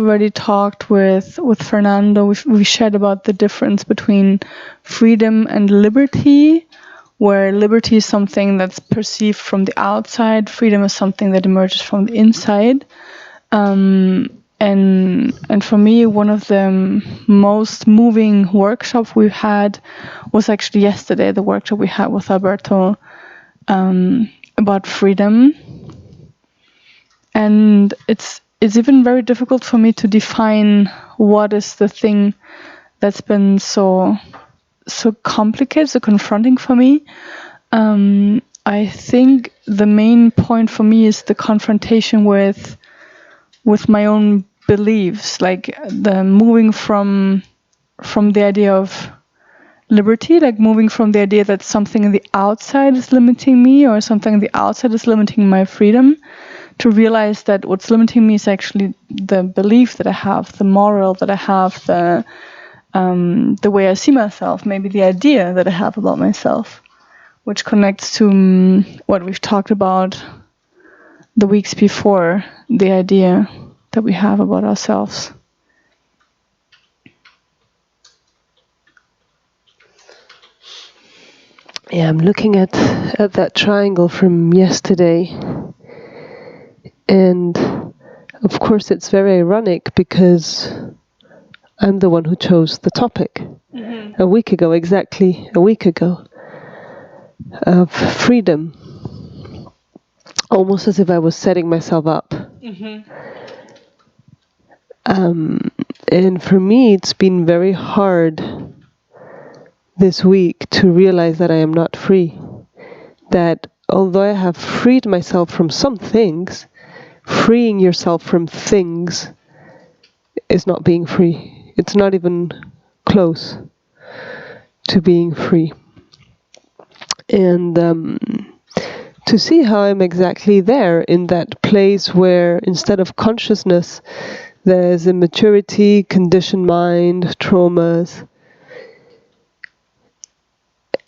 already talked with Fernando. We shared about the difference between freedom and liberty, where liberty is something that's perceived from the outside, freedom is something that emerges from the inside. And for me, one of the most moving workshops we had was actually yesterday, the workshop we had with Alberto about freedom. And it's even very difficult for me to define what is the thing that's been so complicated, so confronting for me. I think the main point for me is the confrontation with my own beliefs, like the moving from the idea of liberty, like moving from the idea that something in the outside is limiting me or something in the outside is limiting my freedom, to realize that what's limiting me is actually the belief that I have, the moral that I have, the way I see myself, maybe the idea that I have about myself, which connects to what we've talked about the weeks before, the idea that we have about ourselves. Yeah, I'm looking at that triangle from yesterday, and of course it's very ironic because I'm the one who chose the topic exactly a week ago, of freedom, almost as if I was setting myself up. And for me, it's been very hard this week to realize that I am not free. That although I have freed myself from some things, freeing yourself from things is not being free. It's not even close to being free. And to see how I'm exactly there in that place where instead of consciousness, there's immaturity, conditioned mind, traumas,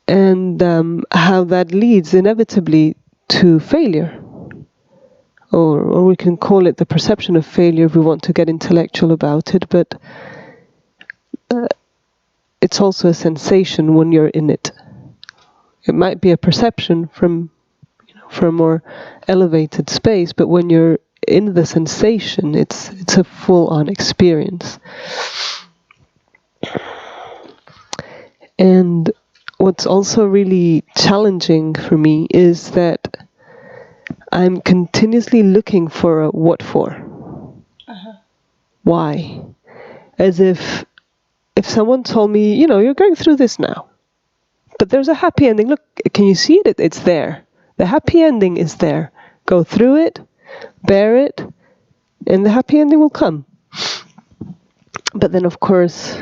and how that leads inevitably to failure. Or we can call it the perception of failure if we want to get intellectual about it, but it's also a sensation when you're in it. It might be a perception from a more elevated space, but when you're in the sensation, it's a full-on experience. And what's also really challenging for me is that I'm continuously looking for a what for. Why? As if someone told me, you're going through this now, but there's a happy ending. Look, can you see it? It's there. The happy ending is there. Go through it, bear it, and the happy ending will come. But then, of course,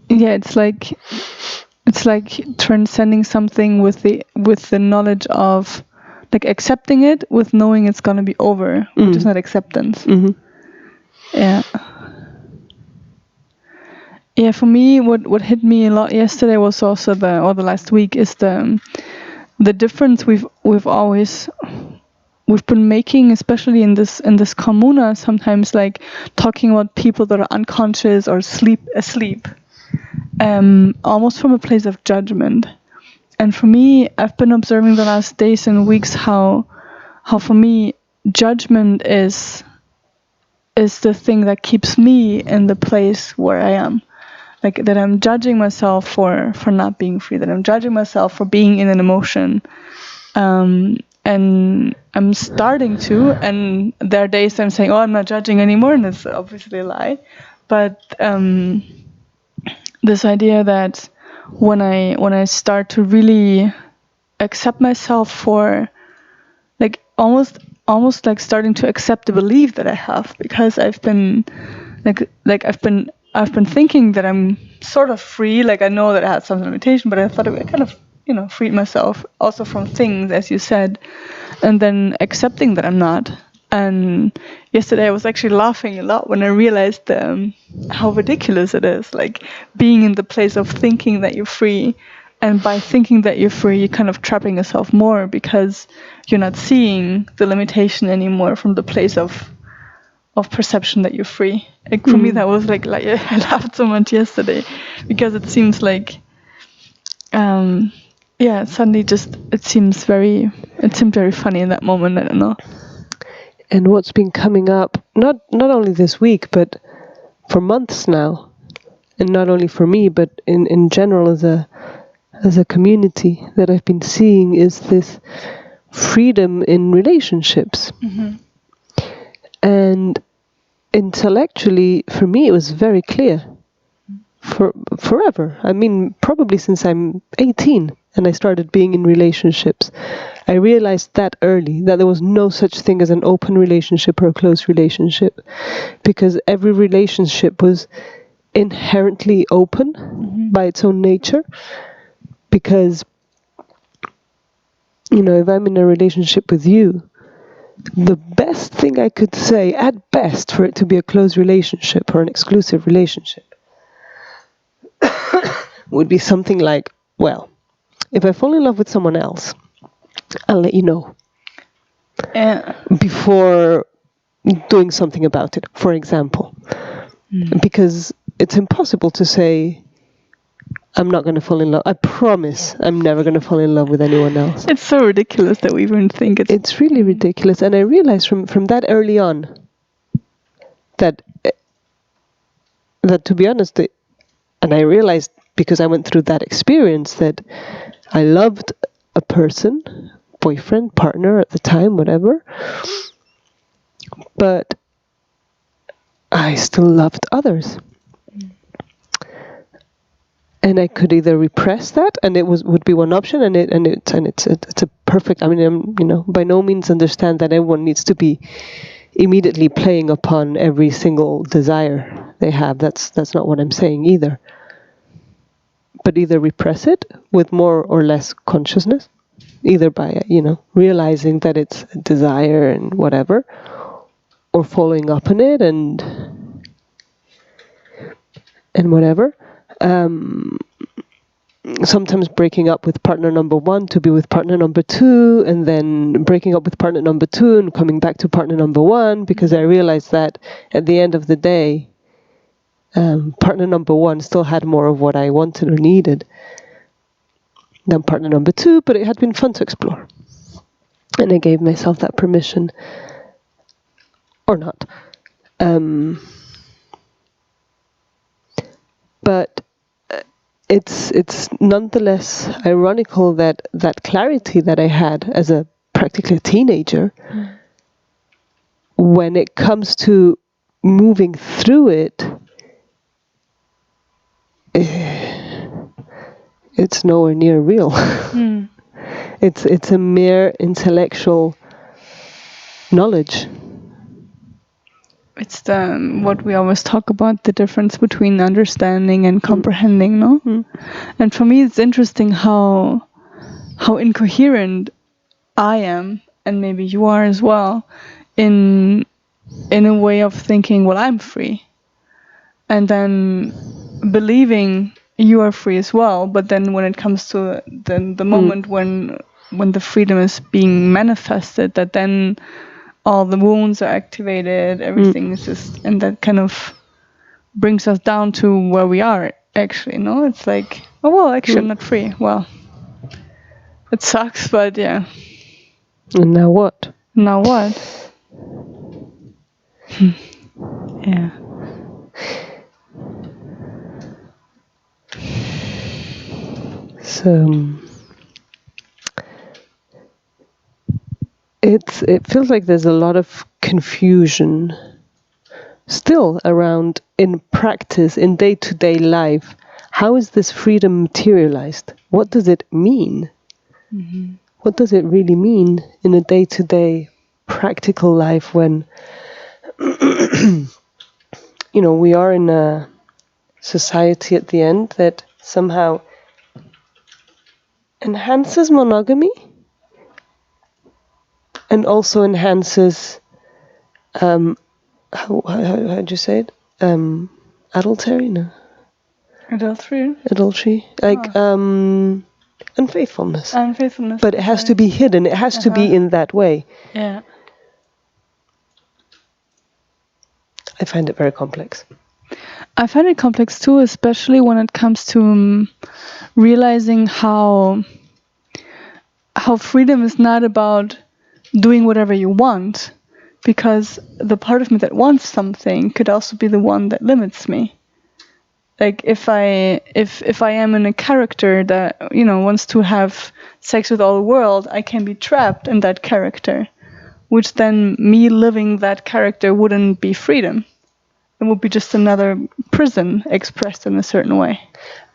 yeah, it's like transcending something with the knowledge of, like, accepting it with knowing it's gonna be over, which is not acceptance. Yeah. Yeah, for me, what hit me a lot yesterday was also the last week is the difference we've been making, especially in this communa, sometimes, like talking about people that are unconscious or asleep, almost from a place of judgment. And for me, I've been observing the last days and weeks how for me judgment is the thing that keeps me in the place where I am. Like that I'm judging myself for not being free, that I'm judging myself for being in an emotion. And I'm starting to, and there are days I'm saying, I'm not judging anymore, and it's obviously a lie. But this idea that when I start to really accept myself for, like, almost like starting to accept the belief that I have, because I've been I've been thinking that I'm sort of free, like I know that I had some limitation, but I thought I kind of, freed myself also from things, as you said, and then accepting that I'm not. And yesterday I was actually laughing a lot when I realized how ridiculous it is, like being in the place of thinking that you're free, and by thinking that you're free, you're kind of trapping yourself more because you're not seeing the limitation anymore from the place of perception that you're free. Like for me, that was like I laughed so much yesterday because it seems like, suddenly it seemed very funny in that moment. I don't know. And what's been coming up, not only this week, but for months now, and not only for me, but in general as a community that I've been seeing, is this freedom in relationships. Mm-hmm. And intellectually, for me, it was very clear. For forever. I mean, probably since I'm 18 and I started being in relationships, I realized that early that there was no such thing as an open relationship or a closed relationship, because every relationship was inherently open by its own nature. Because, if I'm in a relationship with you, the best thing I could say, at best, for it to be a closed relationship or an exclusive relationship, would be something like, well, if I fall in love with someone else, I'll let you know before doing something about it, for example. Because it's impossible to say, I'm not going to fall in love. I promise I'm never going to fall in love with anyone else. It's so ridiculous that we even think it's really ridiculous. And I realized from that early on that to be honest, and I realized because I went through that experience, that I loved a person, boyfriend, partner at the time, whatever, but I still loved others. And I could either repress that, and it would be one option, and it's a perfect. I mean, I'm, by no means understand that everyone needs to be immediately playing upon every single desire they have. That's not what I'm saying either. But either repress it with more or less consciousness, either by realizing that it's a desire and whatever, or following up on it and whatever. Sometimes breaking up with partner number one to be with partner number two, and then breaking up with partner number two and coming back to partner number one, because I realized that at the end of the day, partner number one still had more of what I wanted or needed than partner number two, but it had been fun to explore. And I gave myself that permission, or not. But it's nonetheless ironical that clarity that I had as a practically a teenager, when it comes to moving through it, it's nowhere near real. It's a mere intellectual knowledge. It's what we always talk about, the difference between understanding and comprehending, no? And for me, it's interesting how incoherent I am, and maybe you are as well, in a way of thinking, well, I'm free, and then believing you are free as well. But then when it comes to the moment when the freedom is being manifested, that then all the wounds are activated, everything is just, and that kind of brings us down to where we are, actually, no? It's like, oh, well, actually, I'm not free. Well, it sucks, but yeah. And now what? Now what? Yeah. So it feels like there's a lot of confusion still around, in practice, in day-to-day life. How is this freedom materialized? What does it mean? What does it really mean in a day-to-day practical life when we are in a society at the end that somehow enhances monogamy and also enhances how do you say it? Adultery? No. Adultery. Like unfaithfulness. But it has to be hidden. It has to be in that way. Yeah. I find it very complex. I find it complex too, especially when it comes to realizing how freedom is not about doing whatever you want, because the part of me that wants something could also be the one that limits me. Like if I am in a character that, wants to have sex with all the world, I can be trapped in that character, which then me living that character wouldn't be freedom. It would be just another prison expressed in a certain way.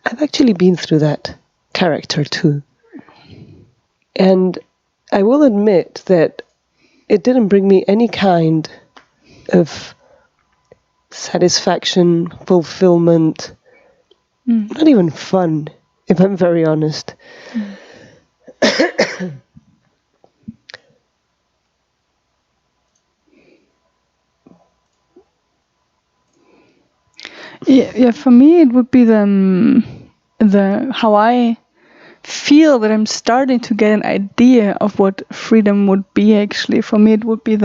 I've actually been through that character too. And I will admit that it didn't bring me any kind of satisfaction, fulfillment, not even fun, if I'm very honest. Yeah, for me it would be the how I feel that I'm starting to get an idea of what freedom would be. Actually, for me it would be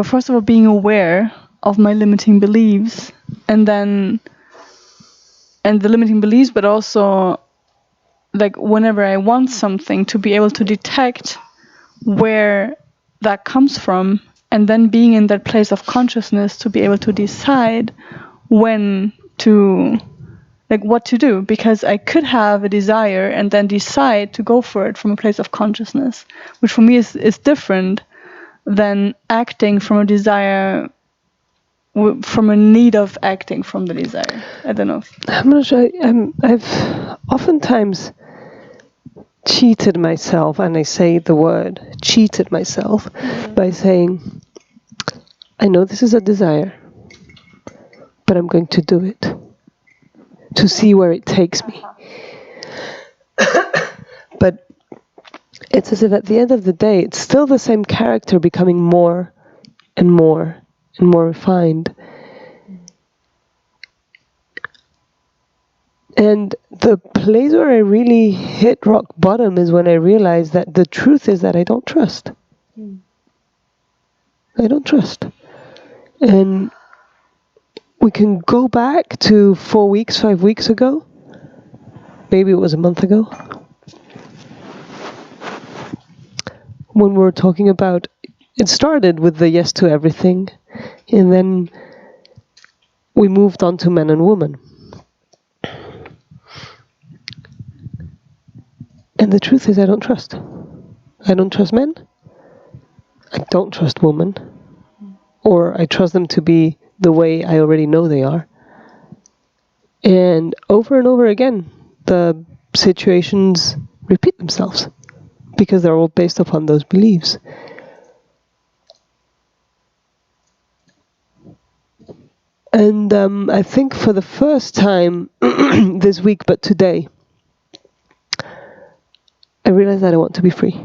first of all, being aware of my limiting beliefs, and the limiting beliefs, but also like whenever I want something, to be able to detect where that comes from, and then being in that place of consciousness to be able to decide when to, like, what to do, because I could have a desire and then decide to go for it from a place of consciousness, which for me is different than acting from a desire, from a need of acting from the desire. I don't know. I'm not sure. I've oftentimes cheated myself, and I say the word cheated myself, by saying, I know this is a desire, but I'm going to do it to see where it takes me. But it's as if at the end of the day, it's still the same character becoming more and more and more refined. And the place where I really hit rock bottom is when I realized that the truth is that I don't trust. I don't trust. And we can go back to 4 weeks, 5 weeks ago. Maybe it was a month ago. When we were talking about, it started with the yes to everything. And then we moved on to man and woman. And the truth is I don't trust. I don't trust men. I don't trust women. Or I trust them to be the way I already know they are. And over again, the situations repeat themselves because they're all based upon those beliefs. And I think for the first time this week, but today, I realized that I want to be free.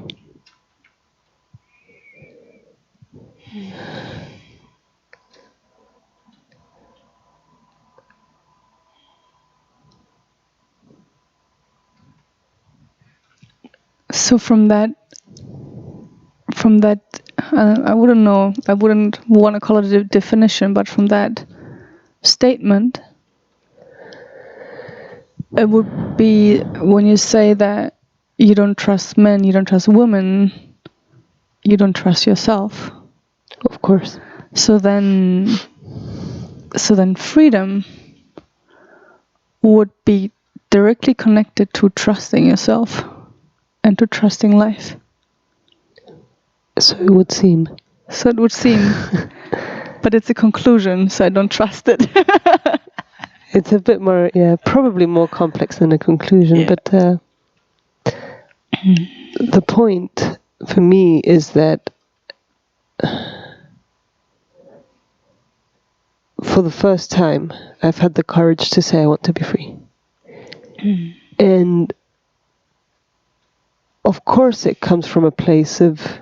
So from that, I wouldn't know, I wouldn't want to call it a definition, but from that statement, it would be when you say that you don't trust men, you don't trust women, you don't trust yourself. Of course. So then freedom would be directly connected to trusting yourself and to trusting life. So it would seem. But it's a conclusion, so I don't trust it. It's a bit more, probably more complex than a conclusion. Yeah. But the point for me is that for the first time, I've had the courage to say I want to be free. And of course it comes from a place of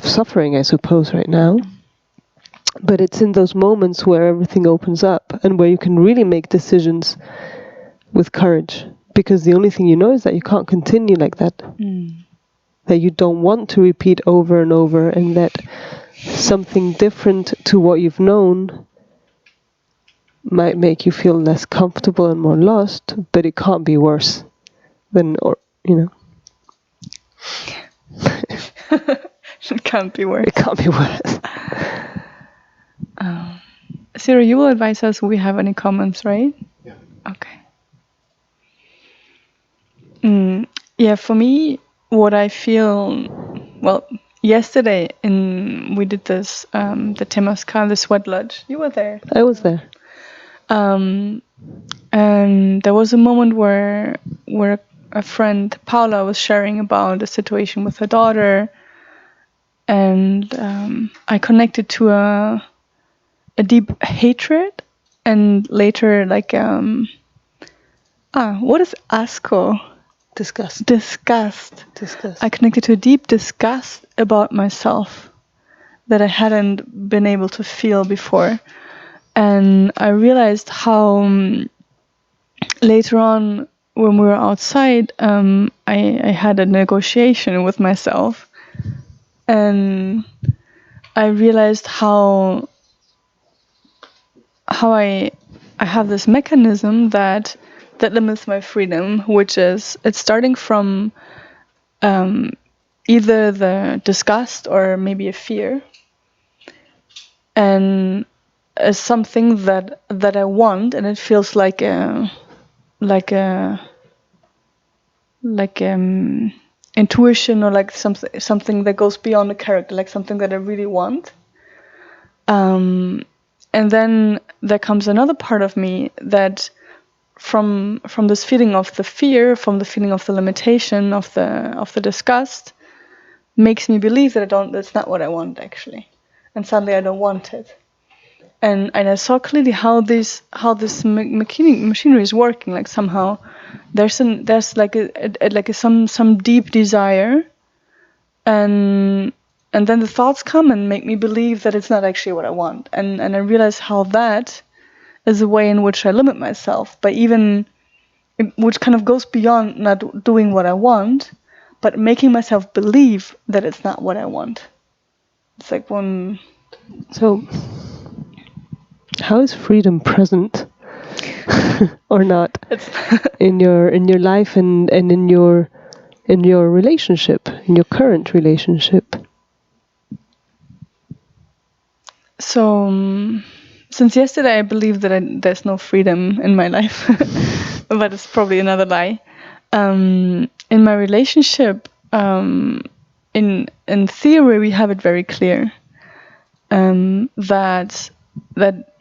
suffering, I suppose, right now. But it's in those moments where everything opens up and where you can really make decisions with courage. Because the only thing you know is that you can't continue like that. that you don't want to repeat over and over, and that something different to what you've known might make you feel less comfortable and more lost, but it can't be worse than, or It can't be worse. It can't be worse. Sarah, you will advise us if we have any comments, right? Yeah. Okay. Yeah, for me, what I feel, well, yesterday we did this, the Temazcal, the sweat lodge. You were there. I was there. And there was a moment where a friend, Paula, was sharing about a situation with her daughter, and I connected to a deep hatred, and later what is asco? Disgust. Disgust. I connected to a deep disgust about myself that I hadn't been able to feel before. And I realized how later on, when we were outside, I had a negotiation with myself. And I realized how I have this mechanism that limits my freedom, which is it's starting from either the disgust or maybe a fear, and as something that I want, and it feels like intuition, or like something that goes beyond the character, like something that I really want. And then there comes another part of me that from this feeling of the fear, from the feeling of the limitation, of the disgust, makes me believe that that's not what I want actually, and suddenly I don't want it. And I saw clearly how this machinery is working. Like somehow there's some deep desire, and then the thoughts come and make me believe that it's not actually what I want. And I realize how that is a way in which I limit myself, which kind of goes beyond not doing what I want, but making myself believe that it's not what I want. It's like one. So, how is freedom present or not in your life and in your relationship, in your current relationship? So, since yesterday I believe that there's no freedom in my life, but it's probably another lie. In my relationship, in theory, we have it very clear that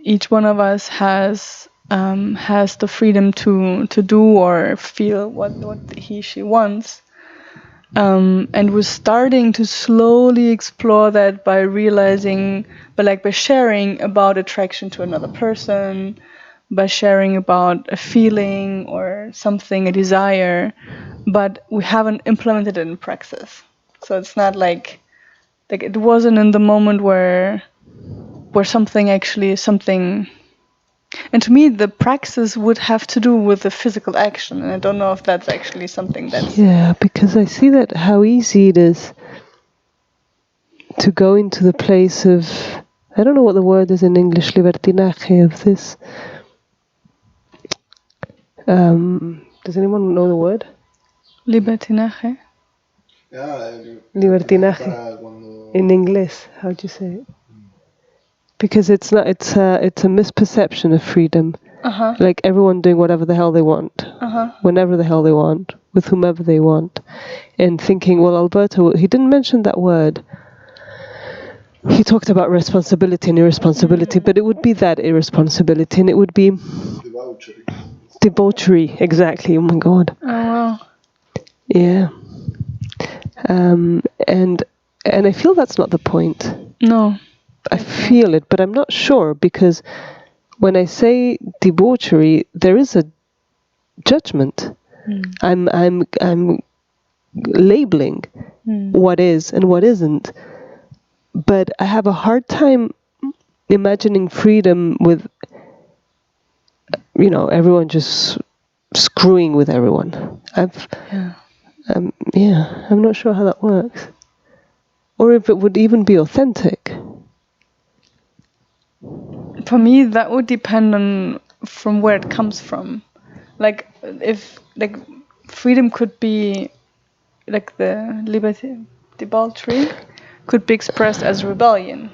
each one of us has the freedom to do or feel what she wants. And we're starting to slowly explore that by realizing, by sharing about attraction to another person, by sharing about a feeling or something, a desire, but we haven't implemented it in practice. So it's not like it wasn't in the moment where something. And to me, the praxis would have to do with the physical action, and I don't know if that's actually something that's... Yeah, because I see that how easy it is to go into the place of, I don't know what the word is in English, libertinaje, of this. Does anyone know the word? Libertinaje? Libertinaje. In English, how do you say it? Because it's not. It's a misperception of freedom. Like everyone doing whatever the hell they want, whenever the hell they want, with whomever they want, and thinking, well, Alberto, he didn't mention that word. He talked about responsibility and irresponsibility, but it would be that irresponsibility, and it would be debauchery. Exactly. Oh my God. Oh wow. Yeah. And I feel that's not the point. No. I feel it, but I'm not sure, because when I say debauchery, there is a judgment. I'm labeling what is and what isn't. But I have a hard time imagining freedom with, everyone just screwing with everyone. I'm not sure how that works. Or if it would even be authentic. For me, that would depend on from where it comes from. Like, if freedom could be like the liberty, debauchery could be expressed as rebellion.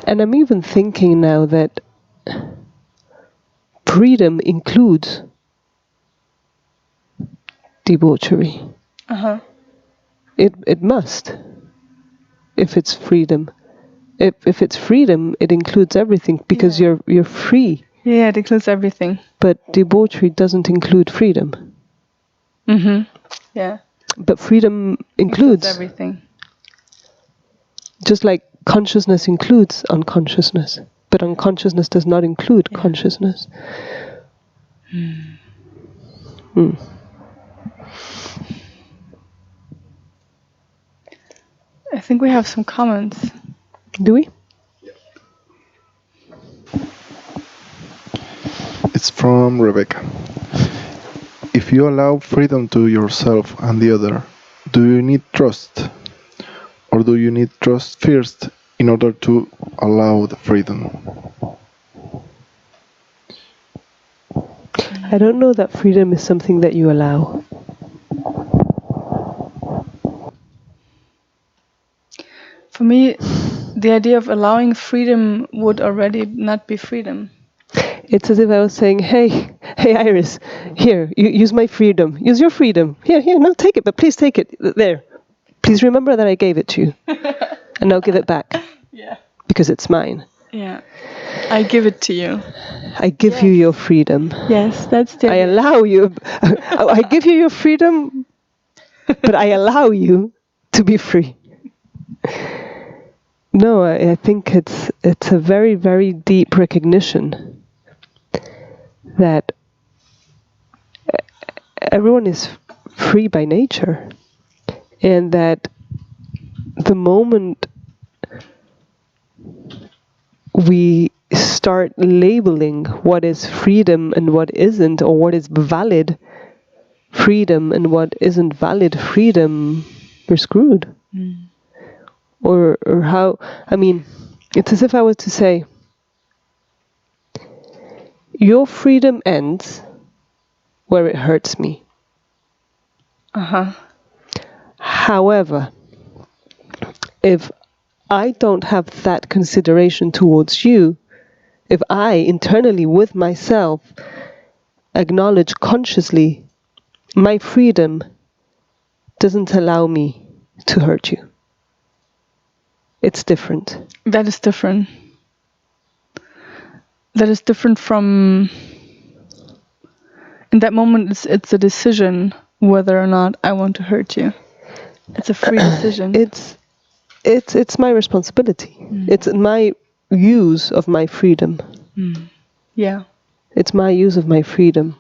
And I'm even thinking now that freedom includes debauchery. It must. If it's freedom. If it's freedom, it includes everything because you're free. Yeah, it includes everything. But debauchery doesn't include freedom. Yeah. But freedom includes everything. Just like consciousness includes unconsciousness, but unconsciousness does not include consciousness. I think we have some comments. Do we? It's from Rebecca. If you allow freedom to yourself and the other, do you need trust? Or do you need trust first in order to allow the freedom? I don't know that freedom is something that you allow. For me, the idea of allowing freedom would already not be freedom. It's as if I was saying, hey Iris, here, use my freedom. Use your freedom. Here, no, take it, but please take it. There. Please remember that I gave it to you. And now give it back. Yeah. Because it's mine. Yeah. I give it to you. I give you your freedom. Yes, that's the I allow you. I give you your freedom, but I allow you to be free. No, I think it's a very, very deep recognition that everyone is free by nature, and that the moment we start labeling what is freedom and what isn't, or what is valid freedom and what isn't valid freedom, we're screwed. Or how, I mean, it's as if I was to say, your freedom ends where it hurts me. However, if I don't have that consideration towards you, if I internally with myself acknowledge consciously my freedom doesn't allow me to hurt you. It's different. That is different. That is different from... In that moment, it's a decision whether or not I want to hurt you. It's a free decision. It's my responsibility. It's my use of my freedom. Yeah. It's my use of my freedom.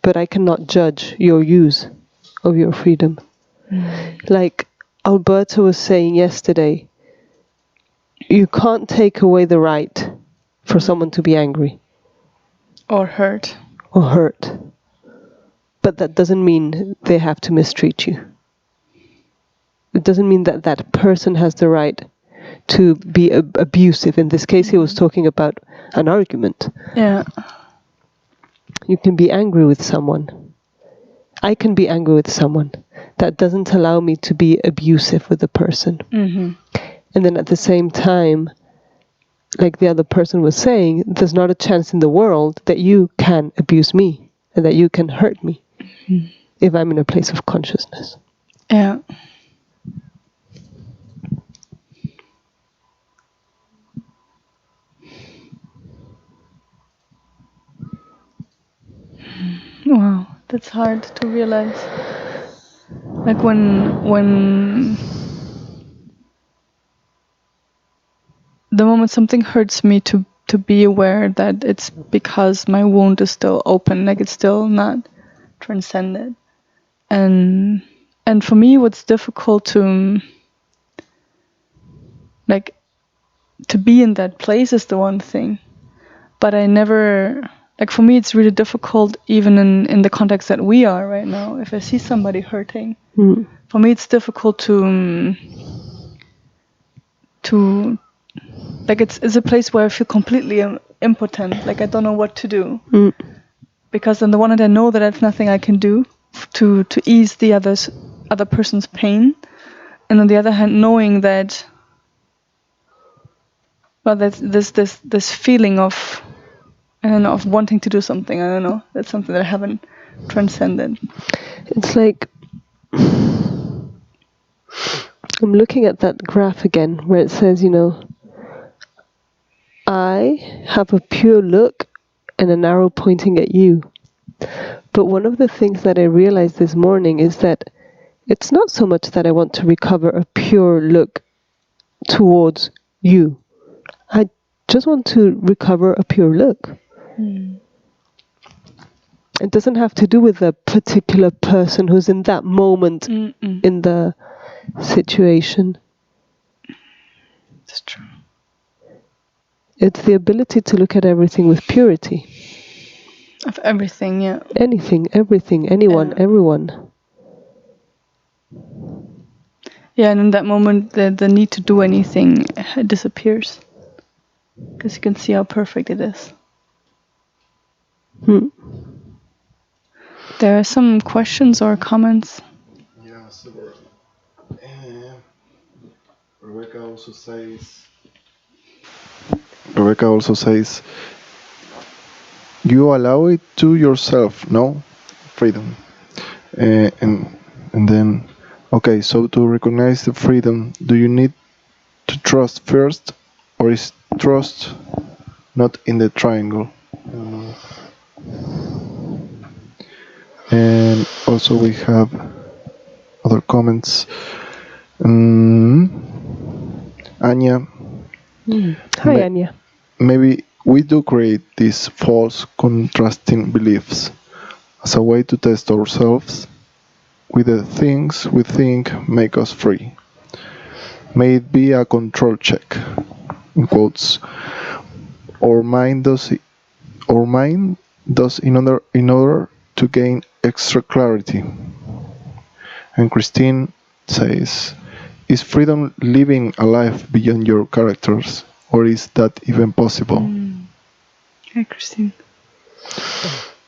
But I cannot judge your use of your freedom. Like Alberto was saying yesterday, you can't take away the right for someone to be angry. Or hurt. But that doesn't mean they have to mistreat you. It doesn't mean that that person has the right to be abusive. In this case, he was talking about an argument. Yeah. You can be angry with someone. I can be angry with someone. That doesn't allow me to be abusive with the person. And then at the same time, like the other person was saying, there's not a chance in the world that you can abuse me and that you can hurt me if I'm in a place of consciousness. Yeah. Wow, that's hard to realize. Like when the moment something hurts me, to be aware that it's because my wound is still open, like it's still not transcended. And for me, what's difficult to be in that place is the one thing. But I never like for me, it's really difficult, even in the context that we are right now. If I see somebody hurting, for me, it's difficult to like it's a place where I feel completely impotent. Like I don't know what to do, because on the one hand, I know that there's nothing I can do to ease the other person's pain, and on the other hand, knowing that, well, that's this feeling of, I don't know, of wanting to do something. I don't know. That's something that I haven't transcended. It's like, I'm looking at that graph again where it says, I have a pure look and an arrow pointing at you. But one of the things that I realized this morning is that it's not so much that I want to recover a pure look towards you. I just want to recover a pure look. It doesn't have to do with a particular person who's in that moment in the situation. It's true. It's the ability to look at everything with purity. Of everything, yeah. Anything, everything, anyone, everyone. Yeah, and in that moment, the need to do anything disappears. Because you can see how perfect it is. There are some questions or comments. Yeah, super. Rebecca also says, you allow it to yourself, no? Freedom. And then, okay, so to recognize the freedom, do you need to trust first, or is trust not in the triangle? And also we have other comments. Anya. Hi, Anya. Maybe we do create these false contrasting beliefs as a way to test ourselves with the things we think make us free. May it be a control check, in quotes. Our mind does in order to gain extra clarity. And Christine says, is freedom living a life beyond your characters, or is that even possible? Hi, Christine.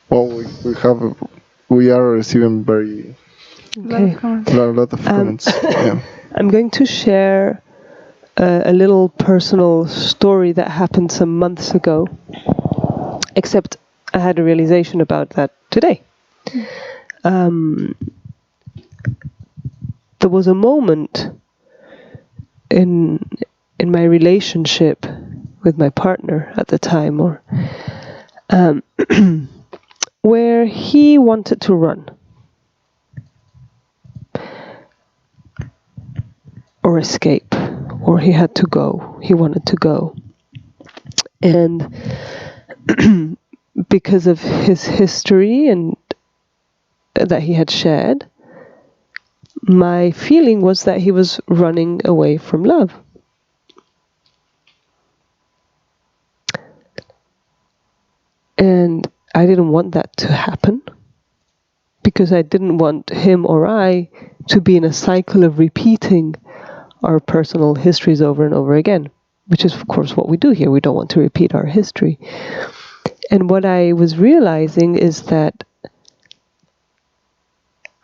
Well, we are receiving very a lot of comments. Yeah. I'm going to share a little personal story that happened some months ago, except I had a realization about that today. There was a moment in my relationship with my partner at the time, where he wanted to run or escape, or he had to go. He wanted to go. And because of his history and that he had shared, my feeling was that he was running away from love. And I didn't want that to happen, because I didn't want him or I to be in a cycle of repeating our personal histories over and over again, which is of course what we do here. We don't want to repeat our history. And what I was realizing is that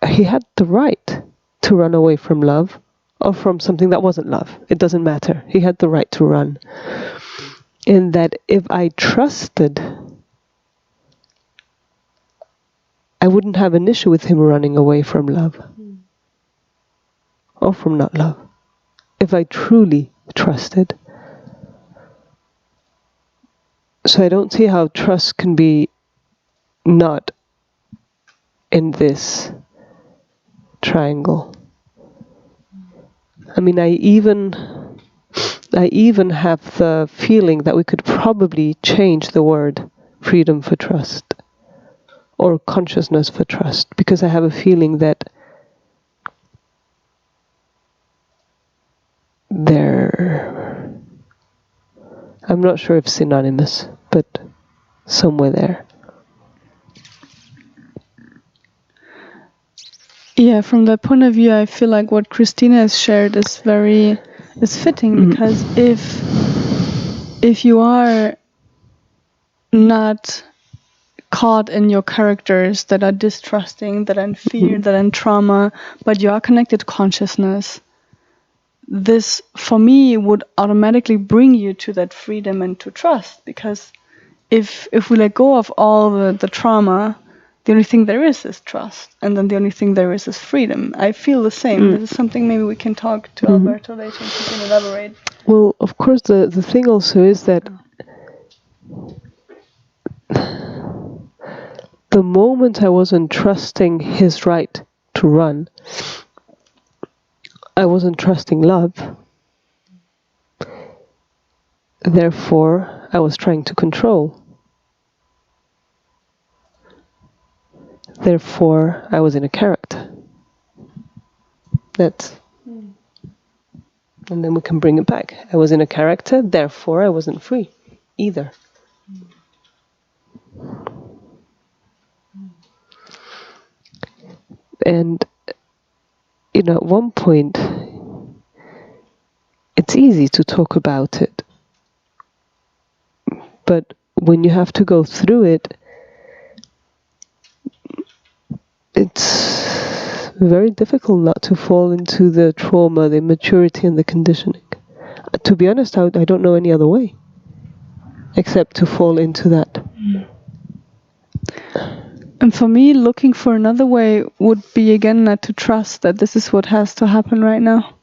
he had the right to run away from love, or from something that wasn't love. It doesn't matter. He had the right to run. And that if I trusted, I wouldn't have an issue with him running away from love. Or from not love. If I truly trusted. So I don't see how trust can be not in this triangle. I mean, I even have the feeling that we could probably change the word freedom for trust, or consciousness for trust, because I have a feeling that I'm not sure if synonymous, but somewhere there. Yeah, from that point of view, I feel like what Christina has shared is fitting, because if you are not caught in your characters that are distrusting, that are in fear, that are in trauma, but you are connected to consciousness, this for me would automatically bring you to that freedom and to trust, because if we let go of all the trauma, the only thing there is trust, and then the only thing there is freedom. I feel the same. This is something maybe we can talk to Alberto later and he can elaborate. Well, of course, the thing also is that the moment I wasn't trusting his right to run, I wasn't trusting love. Therefore, I was trying to control. Therefore, I was in a character. That's... And then we can bring it back. I was in a character, therefore I wasn't free either. And, at one point, it's easy to talk about it. But when you have to go through it, it's very difficult not to fall into the trauma, the immaturity, and the conditioning. To be honest, I don't know any other way except to fall into that. And for me, looking for another way would be, again, not to trust that this is what has to happen right now.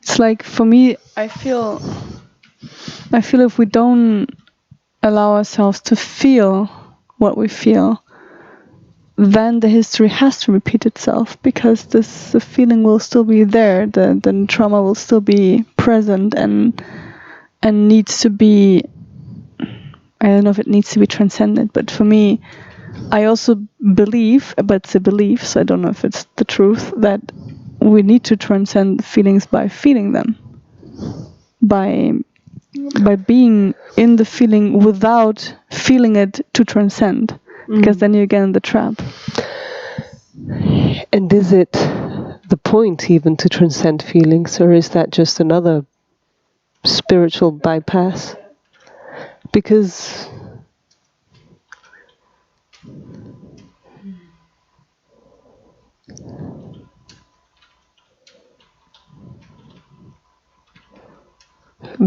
It's like, for me, I feel if we don't allow ourselves to feel what we feel, then the history has to repeat itself, because the feeling will still be there, the trauma will still be present and needs to be, I don't know if it needs to be transcended, but for me, I also believe, but it's a belief, so I don't know if it's the truth, that we need to transcend feelings by feeling them, by being in the feeling without feeling it to transcend, because then you get in the trap. And is it the point even to transcend feelings, or is that just another spiritual bypass? Because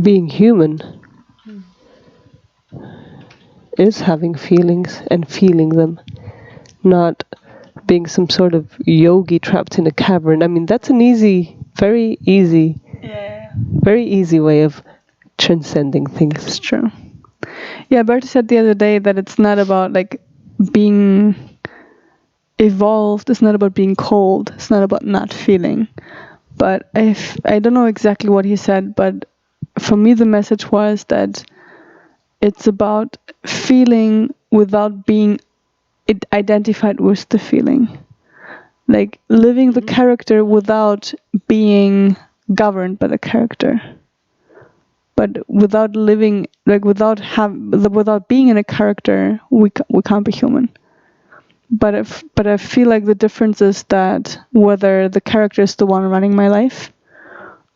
being human is having feelings and feeling them, not being some sort of yogi trapped in a cavern. I mean, that's an very easy way of transcending things. It's true. Yeah, Bertie said the other day that it's not about like being evolved, it's not about being cold, it's not about not feeling. But I don't know exactly what he said, but for me the message was that it's about feeling without being identified with the feeling. Like living the character without being governed by the character. But without living, like without being in a character, we can't be human. But I feel like the difference is that whether the character is the one running my life,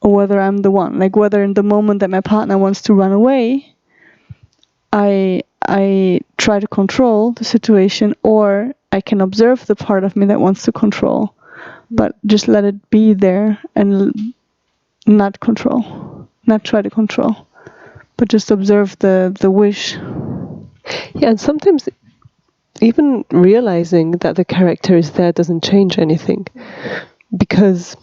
or whether I'm the one. Like whether in the moment that my partner wants to run away, I try to control the situation, or I can observe the part of me that wants to control, but just let it be there and not control, not try to control, but just observe the wish. Yeah, and sometimes even realizing that the character is there doesn't change anything, because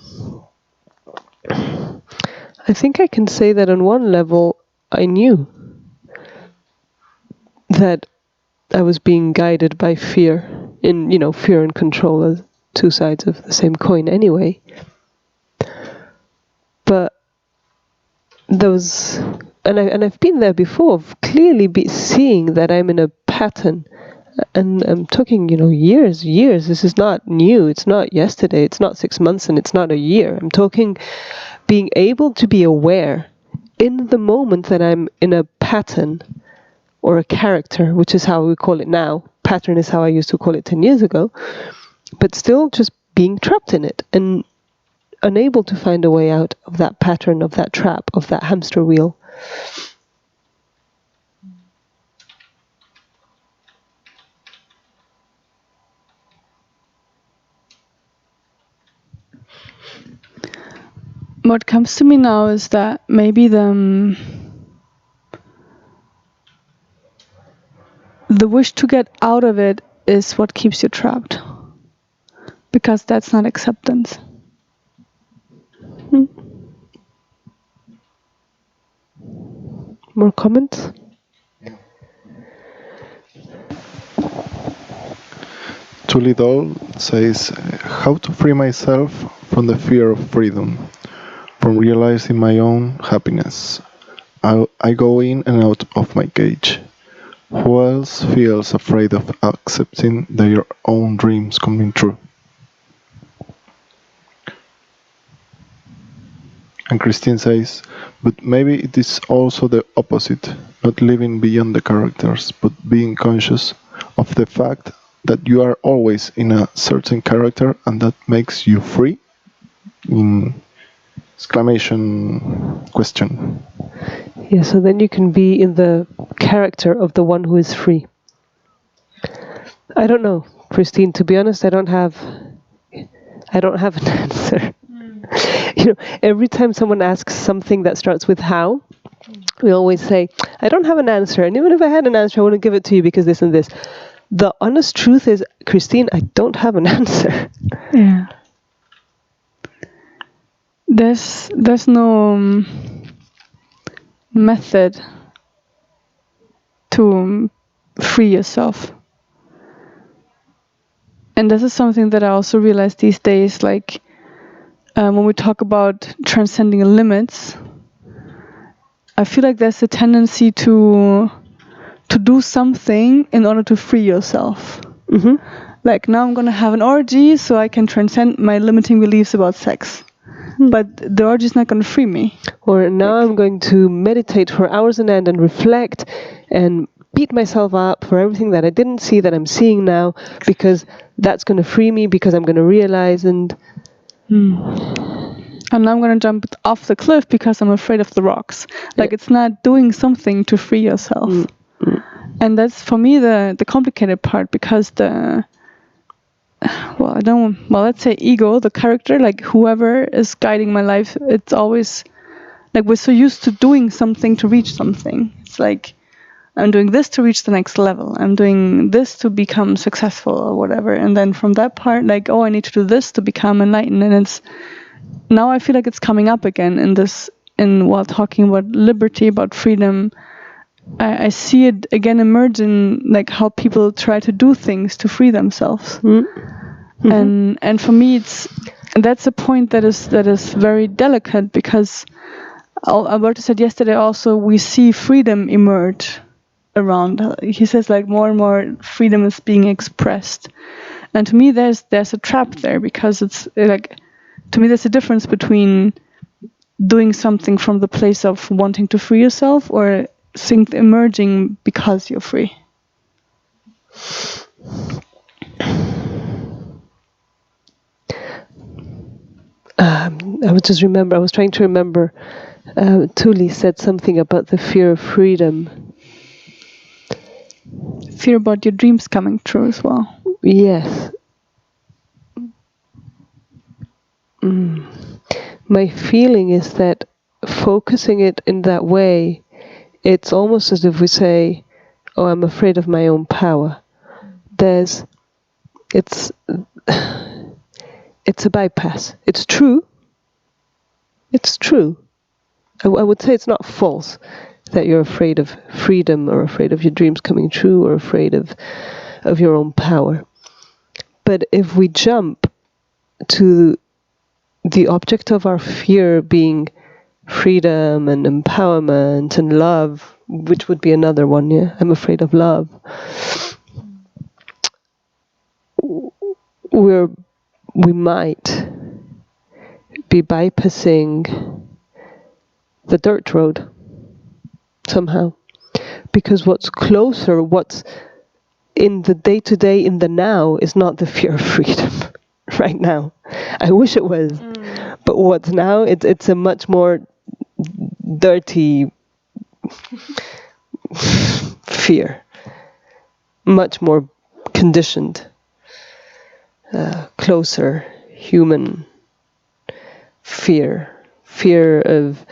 I think I can say that on one level I knew that I was being guided by fear, fear and control are two sides of the same coin anyway. But those, and I've been there before, clearly seeing that I'm in a pattern, and I'm talking, years. This is not new. It's not yesterday. It's not 6 months, and it's not a year. I'm talking being able to be aware in the moment that I'm in a pattern or a character, which is how we call it now. Pattern is how I used to call it 10 years ago. But still just being trapped in it and unable to find a way out of that pattern, of that trap, of that hamster wheel. What comes to me now is that maybe the wish to get out of it is what keeps you trapped, because that's not acceptance. More comments? Tulidol says, how to free myself from the fear of freedom, from realizing my own happiness. I go in and out of my cage. Who else feels afraid of accepting their own dreams coming true? And Christine says, but maybe it is also the opposite, not living beyond the characters, but being conscious of the fact that you are always in a certain character and that makes you free? In exclamation question. Yeah, so then you can be in the character of the one who is free. I don't know, Christine, to be honest, I don't have an answer. You know, every time someone asks something that starts with how, we always say, I don't have an answer, and even if I had an answer, I wouldn't give it to you because this and this. The honest truth is, Christine, I don't have an answer. Yeah. There's no method to free yourself. And this is something that I also realize these days, like when we talk about transcending limits, I feel like there's a tendency to do something in order to free yourself. Mm-hmm. Like, now I'm going to have an orgy so I can transcend my limiting beliefs about sex. But the orgy is not going to free me. Or now I'm going to meditate for hours on end and reflect and beat myself up for everything that I didn't see that I'm seeing now, because that's going to free me, because I'm going to realize and now I'm going to jump off the cliff because I'm afraid of the rocks. Like, it's not doing something to free yourself. And that's, for me, the complicated part, because let's say ego, the character, like whoever is guiding my life, it's always like we're so used to doing something to reach something. It's like, I'm doing this to reach the next level. I'm doing this to become successful or whatever. And then from that part, like, oh, I need to do this to become enlightened. And it's, now I feel like it's coming up again while talking about liberty, about freedom. I see it again emerge in like how people try to do things to free themselves. And for me, that's a point that is very delicate, because Alberto said yesterday also, we see freedom emerge around. He says like more and more freedom is being expressed, and to me there's a trap there, because it's like, to me there's a difference between doing something from the place of wanting to free yourself or things emerging because you're free. I was trying to remember, Tuli said something about the fear of freedom. Fear about your dreams coming true as well. Yes. My feeling is that focusing it in that way, it's almost as if we say, oh, I'm afraid of my own power. It's a bypass. It's true. I would say it's not false that you're afraid of freedom, or afraid of your dreams coming true, or afraid of your own power. But if we jump to the object of our fear being freedom and empowerment and love, which would be another one, yeah? I'm afraid of love. We might be bypassing the dirt road somehow, because what's closer, what's in the day-to-day, in the now, is not the fear of freedom. right now. I wish it was. But what's now, it's a much more dirty fear. Much more conditioned, closer, human fear. Fear of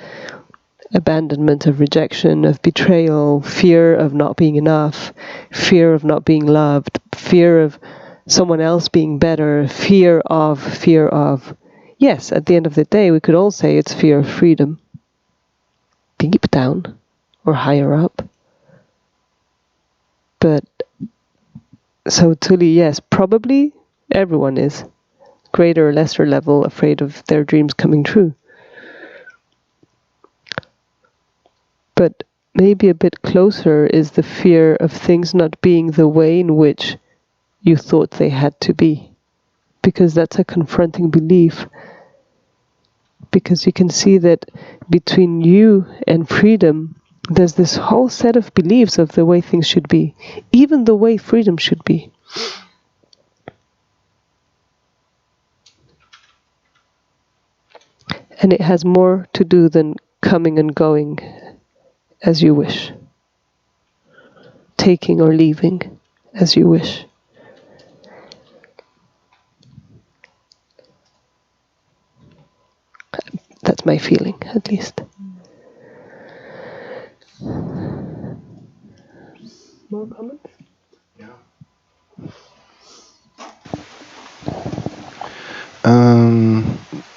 abandonment, of rejection, of betrayal, fear of not being enough, fear of not being loved, fear of someone else being better, fear of. Yes, at the end of the day, we could all say it's fear of freedom. Deep down, or higher up. But, so Tuli, yes, probably everyone is, greater or lesser level, afraid of their dreams coming true. But maybe a bit closer is the fear of things not being the way in which you thought they had to be. Because that's a confronting belief. Because you can see that between you and freedom, there's this whole set of beliefs of the way things should be. Even the way freedom should be. And it has more to do than coming and going as you wish. Taking or leaving as you wish. That's my feeling, at least. More comments?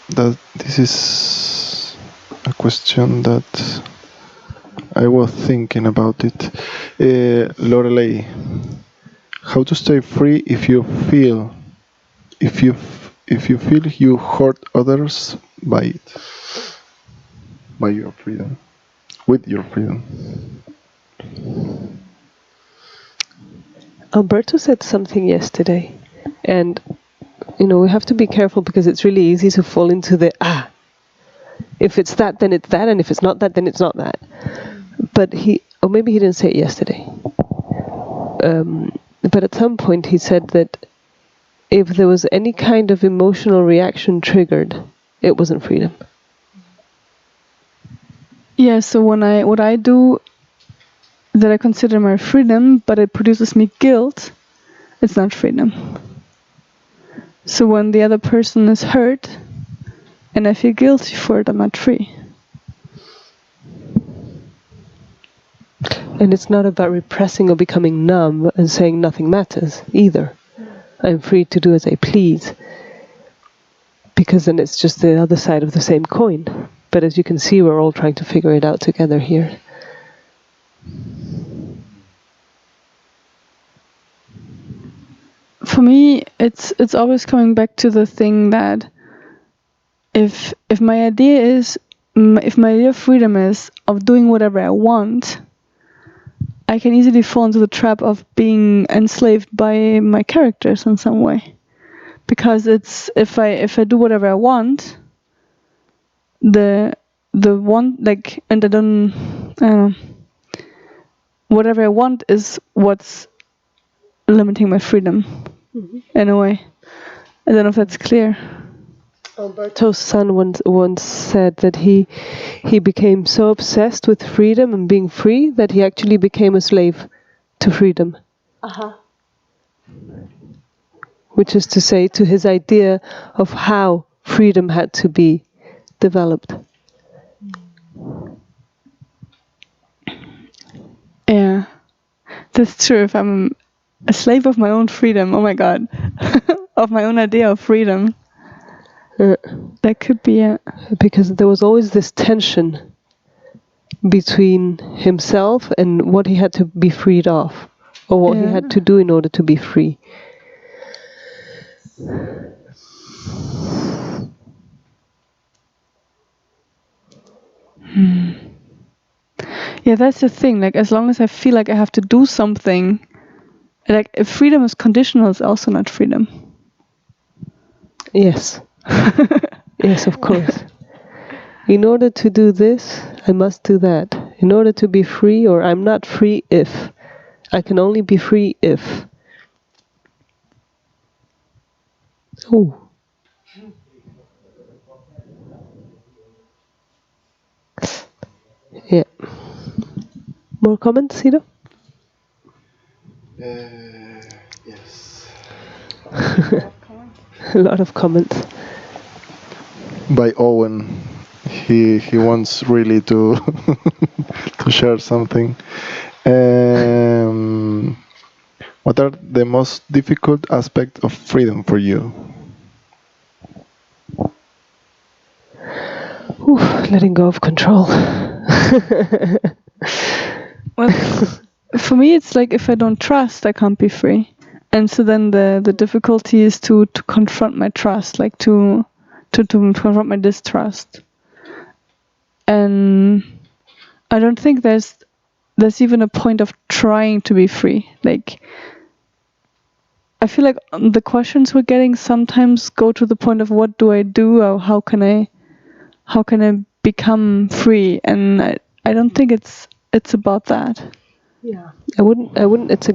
That this is a question that I was thinking about it. Lorelei, how to stay free if you feel you hurt others by it, by your freedom, with your freedom? Alberto said something yesterday, and we have to be careful because it's really easy to fall into the if it's that, then it's that, and if it's not that, then it's not that. But or maybe he didn't say it yesterday. But at some point he said that if there was any kind of emotional reaction triggered, it wasn't freedom. Yeah, so what I do that I consider my freedom, but it produces me guilt, it's not freedom. So when the other person is hurt, and I feel guilty for it, I'm not free. And it's not about repressing or becoming numb and saying nothing matters either. I'm free to do as I please. Because then it's just the other side of the same coin. But as you can see, we're all trying to figure it out together here. For me, it's always coming back to the thing that if my idea of freedom is of doing whatever I want, I can easily fall into the trap of being enslaved by my characters in some way. Because it's if I do whatever I want, the one and I don't know, whatever I want is what's limiting my freedom in a way. I don't know if that's clear. Alberto's son once said that he became so obsessed with freedom and being free that he actually became a slave to freedom. Which is to say, to his idea of how freedom had to be developed. Yeah, that's true. If I'm a slave of my own freedom, oh my god, of my own idea of freedom, that could be it. Because there was always this tension between himself and what he had to be freed of, or what he had to do in order to be free. Yeah, that's the thing. Like, as long as I feel like I have to do something, like, if freedom is conditional, it's also not freedom. Yes. Yes, of course. In order to do this, I must do that. In order to be free, or I'm not free if. I can only be free if. Oh, Yeah. More comments, Ida? Yes. A lot of comments. By Owen. He wants really to to share something. What are the most difficult aspects of freedom for you? Oof, letting go of control. Well, for me, it's like if I don't trust, I can't be free. And so then the difficulty is to confront my trust, like to confront my distrust. And I don't think there's even a point of trying to be free. Like, I feel like the questions we're getting sometimes go to the point of what do I do, or how can I become free? And I don't think it's about that. Yeah, I wouldn't. It's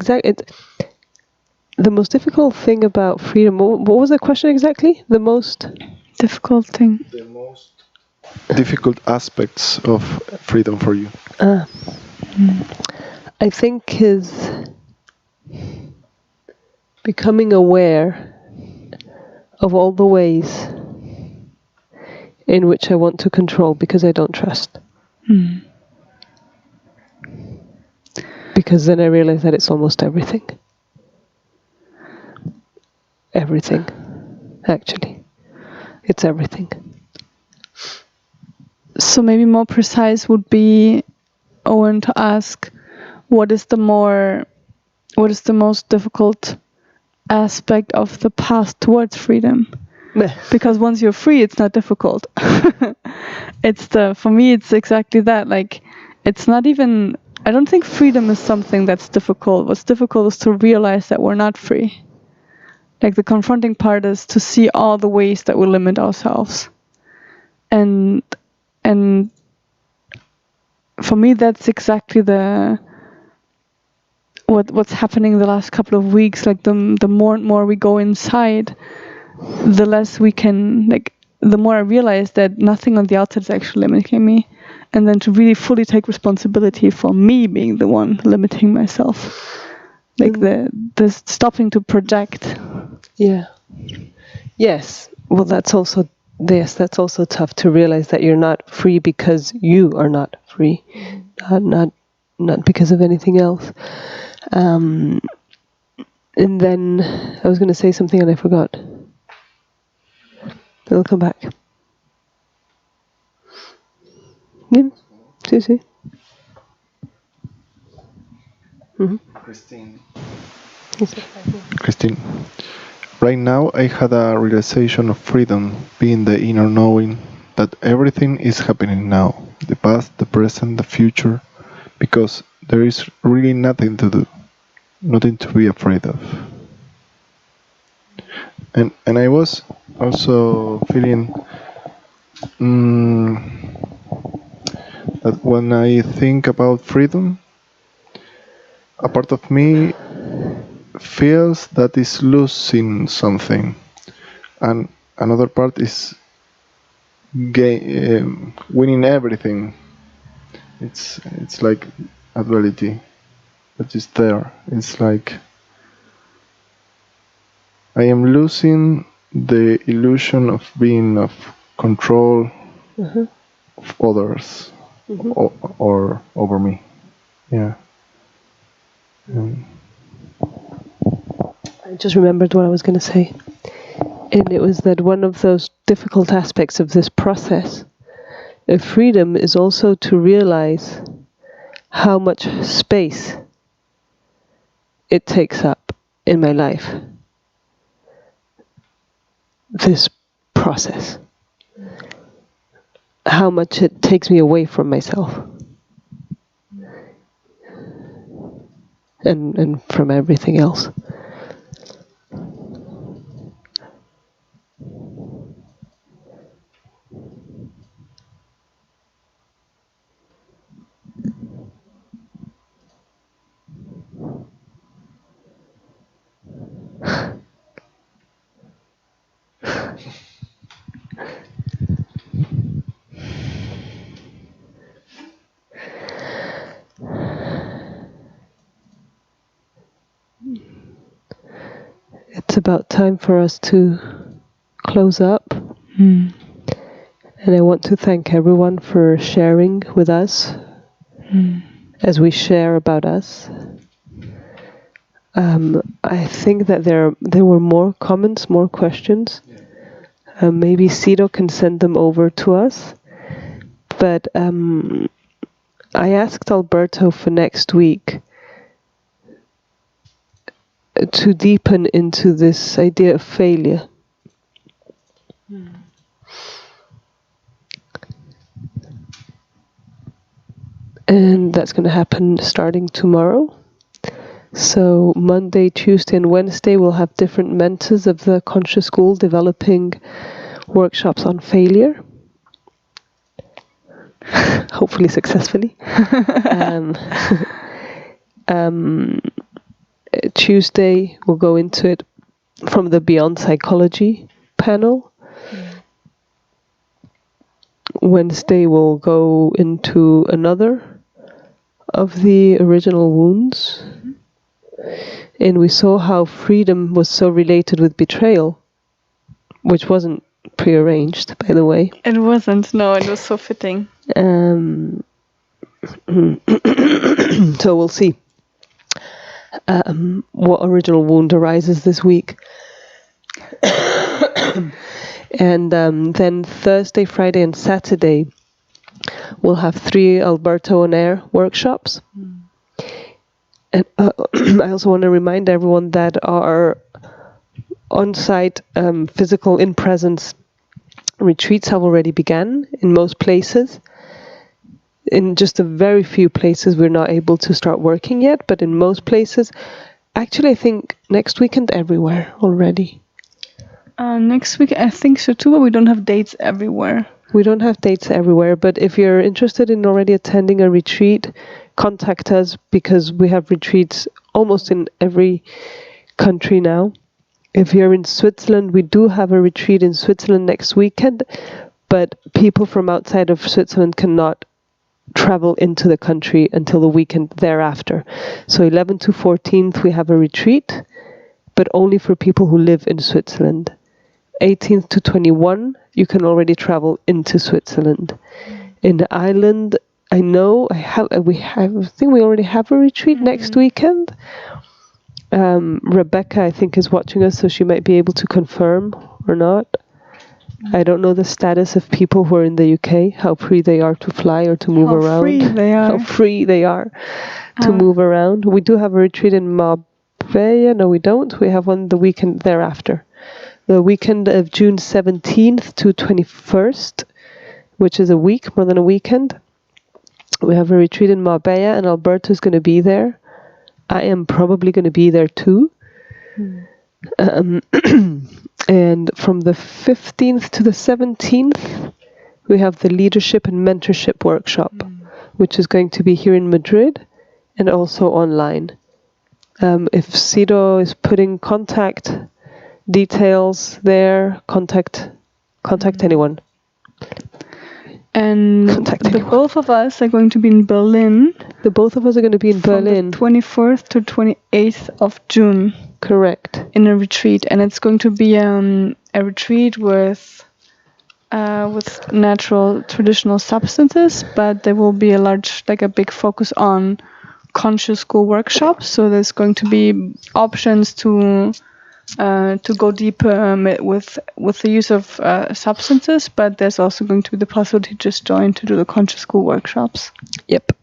the most difficult thing about freedom. What was the question exactly? The most Difficult thing. The most difficult aspects of freedom for you? I think is becoming aware of all the ways in which I want to control because I don't trust. Because then I realize that it's almost everything. Everything, actually. It's everything. So maybe more precise would be, Owen, to ask what is the most difficult aspect of the path towards freedom? Because once you're free, it's not difficult. For me, it's exactly that. Like, it's not even, I don't think freedom is something that's difficult. What's difficult is to realize that we're not free. Like, the confronting part is to see all the ways that we limit ourselves. And for me, that's exactly what's happening the last couple of weeks. Like, the more and more we go inside, the less we can, like, the more I realize that nothing on the outside is actually limiting me. And then to really fully take responsibility for me being the one limiting myself. Like, the stopping to project. Yeah. Yes. Well, that's also tough to realize that you're not free because you are not free, not because of anything else. And then I was going to say something and I forgot. It'll come back. Yeah. See. Mm-hmm. Christine, right now I had a realization of freedom, being the inner knowing that everything is happening now, the past, the present, the future, because there is really nothing to do, nothing to be afraid of. And I was also feeling that when I think about freedom, a part of me feels that is losing something, and another part is winning everything. It's like a duality that is there. It's like I am losing the illusion of being of control of others or over me. Yeah. I just remembered what I was going to say. And it was that one of those difficult aspects of this process of freedom is also to realize how much space it takes up in my life. This process. How much it takes me away from myself. And from everything else. it's about time for us to close up. Mm. And I want to thank everyone for sharing with us as we share about us. I think that there were more comments, more questions. Maybe Cito can send them over to us. But I asked Alberto for next week to deepen into this idea of failure. And that's going to happen starting tomorrow. So Monday, Tuesday, and Wednesday we'll have different mentors of the Conscious School developing workshops on failure. Hopefully successfully. Tuesday we'll go into it from the Beyond Psychology panel. Wednesday we'll go into another of the original wounds. And we saw how freedom was so related with betrayal, which wasn't prearranged, by the way. It wasn't, no, it was so fitting. So we'll see what original wound arises this week. And then Thursday, Friday, and Saturday, we'll have 3 Alberto on Air workshops. And I also want to remind everyone that our on-site physical in-presence retreats have already begun in most places. In just a very few places we're not able to start working yet, but in most places, actually I think next weekend everywhere already. Next week I think so too, but we don't have dates everywhere. We don't have dates everywhere, but if you're interested in already attending a retreat, contact us, because we have retreats almost in every country now. If you're in Switzerland, we do have a retreat in Switzerland next weekend, but people from outside of Switzerland cannot travel into the country until the weekend thereafter. So 11th to 14th we have a retreat, but only for people who live in Switzerland. 18th to 21 you can already travel into Switzerland. In Ireland, I think we already have a retreat next weekend. Rebecca, I think, is watching us, so she might be able to confirm or not. I don't know the status of people who are in the UK, how free they are to fly or to move around. How free they are to move around. We do have a retreat in Marbella. No, we don't. We have one the weekend thereafter. The weekend of June 17th to 21st, which is a week, more than a weekend. We have a retreat in Marbella, and Alberto is going to be there. I am probably going to be there too. And from the 15th to the 17th, we have the Leadership and Mentorship Workshop, which is going to be here in Madrid and also online. If Cito is putting contact details there, contact anyone. And both of us are going to be in Berlin. The both of us are going to be in Berlin. From the 24th to 28th of June. Correct. In a retreat. And it's going to be a retreat with natural traditional substances, but there will be a big focus on conscious school workshops. So there's going to be options to go deeper with the use of substances, but there's also going to be the possibility to just join to do the conscious school workshops. Yep.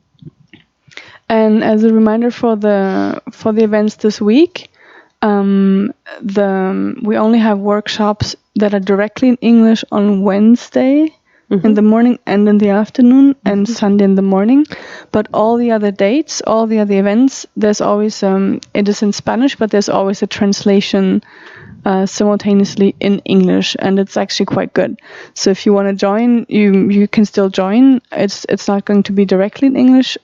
And as a reminder for the events this week, we only have workshops that are directly in English on Wednesday in the morning and in the afternoon, and Sunday in the morning. But all the other dates, all the other events, there's always it is in Spanish, but there's always a translation simultaneously in English, and it's actually quite good. So if you want to join, you can still join. It's not going to be directly in English,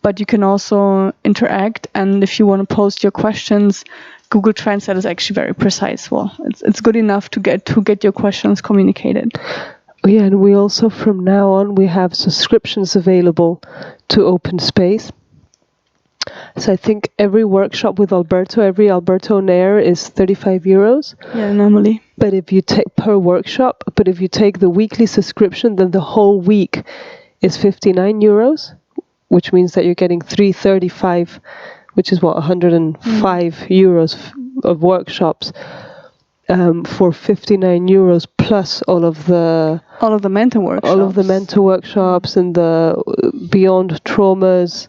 but you can also interact. And if you want to post your questions, Google Translate is actually very precise. Well, it's good enough to get your questions communicated. Yeah, and we also, from now on, we have subscriptions available to Open Space. So I think every workshop with Alberto, every Alberto on air is 35 euros. Yeah, normally. But if you take per workshop, but if you take the weekly subscription, then the whole week is 59 euros, which means that you're getting 335, which is what, 105 euros of workshops for 59 euros plus all of the mental workshops. All of the mental workshops and the beyond traumas,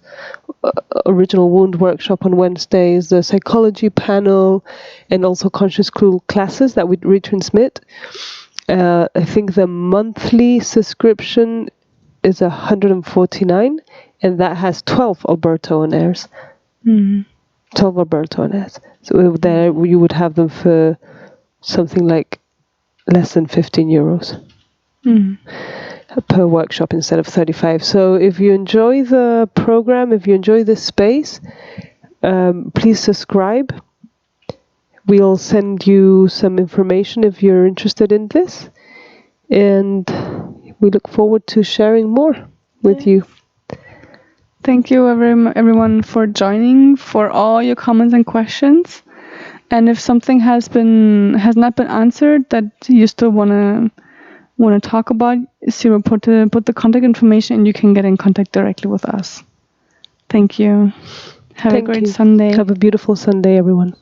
original wound workshop on Wednesdays, the psychology panel, and also conscious clue classes that we retransmit. I think the monthly subscription is 149, and that has 12 Alberto on airs. 12 Alberto on airs. So there you would have them for something like less than 15 euros. Per workshop instead of 35. So if you enjoy the program, if you enjoy this space, please subscribe. We'll send you some information if you're interested in this, and we look forward to sharing more with you. Thank you everyone for joining, for all your comments and questions. And if something has not been answered that you still want to talk about, Cyril put the contact information and you can get in contact directly with us. Thank you. Have a great Sunday. Have a beautiful Sunday, everyone.